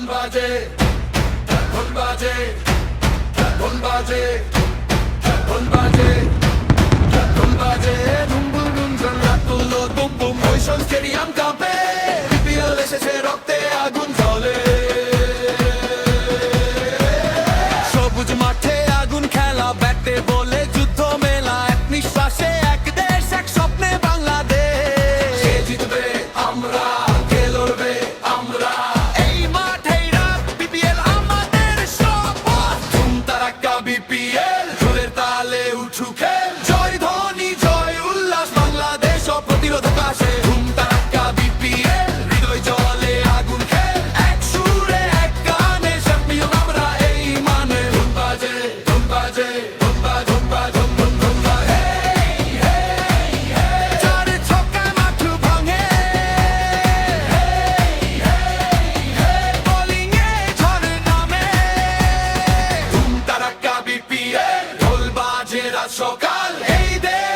বাজে ঢোল বাজে ঢোল বাজে ঢোল বাজে ঢোল বাজে বুম বুম বুম ঝড় তুললো বুম বুম ওইসব স্টেডিয়াম কাঁপে বিপিএল এসেছে রক্তে আগুন জ্বলে সবুজ মাঠে আগুন খেলা ব্যাটে বলে যুদ্ধ মেলা এক নিঃশ্বাসে এক দেশ এক স্বপ্নে বাংলাদেশ কে জিতবে আমরা কে লড়বে আমরা এই মাঠেই রাত বিপিএল আমাদের শপথ ধুম তারাক্কা বিপিএল ঢোলের তালে উঠু খেল জয় ধ্বনি জয় উল্লাস বাংলাদেশ ও প্রতিরোধক আসে ধুম তারাক্কা বিপিএল হৃদয় জলে আগুন খেল এক সুরে এক গানে চ্যাম্পিয়ন আমরা এই মানে ধুম বাজে ধুম বাজে ধুম বাজে ধুম বাজে ধুম ধুম বাজে চারে ছক্কা মাঠ ভাঙে বোলিং এ ঝড় নামে ধুম তারাক্কা বিপিএল ঢোল বাজে রাত সকাল এই দেশ